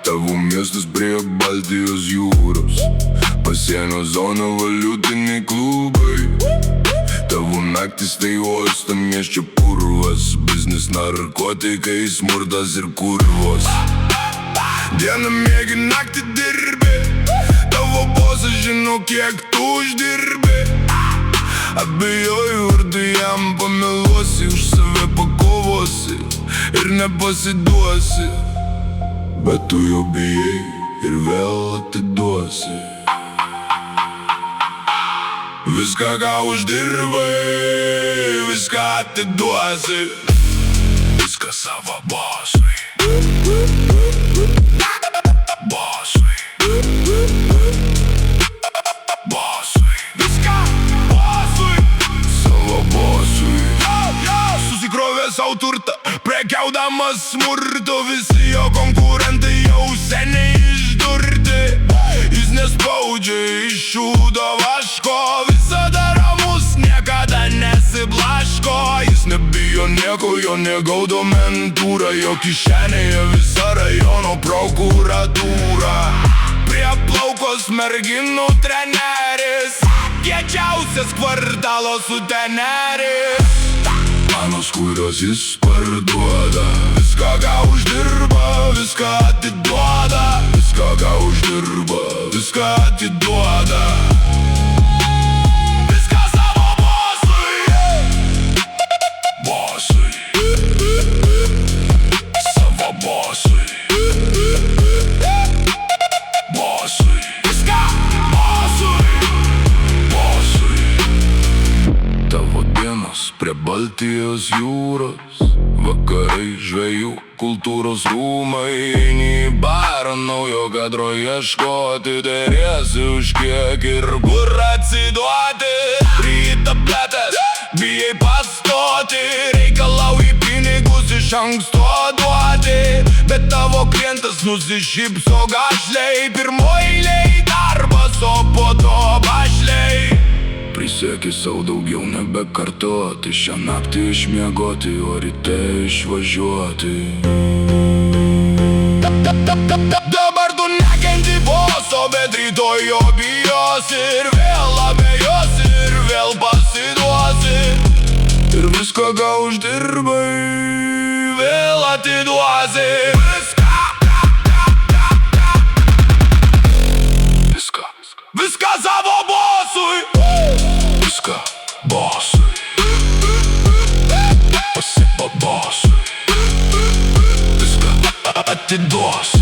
Tavo miestas prie Baltijos jūros, pasienio zona, valiutiniai klubai. Tavo naktis tai uostamiesčio purvas, biznis, narkotikai, smurtas ir kurvos. Dieną miegi, naktį dirbi, tavo bosas žino, kiek tu uždirbi. Abejoju, ar tu jam pameluosi, už save pakovosi ir nepasiduosi. Bet tu jau bijai ir vėl atiduosi viską, ką uždirbai, viską atiduosi. Viską savo bosui, bosui, bosui. Viską bosui, savo bosui. Susikrovė savo turtą, prekiaudamas smurtu. Visi jo konkurentai jau seniai išdurti. Jis nespaudžia iš šūdo vaško, visada ramus, niekada nesiblaško. Jis nebijo nieko, jo negaudo mentūra, jo kišenėje visa rajono prokuratūra. Prie plaukos merginų treneris, kiečiausias kvartalo suteneris. Panos, kurios jis parduoda, viską, ką uždirba, viską atiduoda. Viską, ką uždirba, viską atiduoda. Viską savo bosui, bosui, savo bosui, bosui. Viską bosui, bosui. Tavo dienos prie Baltijos jūros, vakarai žvejų kultūros rūmai. Eini į barą naujo kadro ieškoti, deriesi už kiek ir kur atsiduoti. Ryta tabletės, bijai pastoti, reikalauji pinigus iš anksto duoti. Bet tavo klientas nusišypso gašliai, pirmoj eilėj darbas, o po to bašliai. Prisieki sau daugiau nebekartoti, šią naktį išmiegoti, o ryte išvažiuoti. Dabar tu nekenti boso, bet rytoj jo bijosi ir vėl abejosi ir vėl pasiduosi. Ir viską, ką uždirbai, vėl atiduosi. Viską savo bosui, viską bosui, pasipa bosui, viską atiduosi.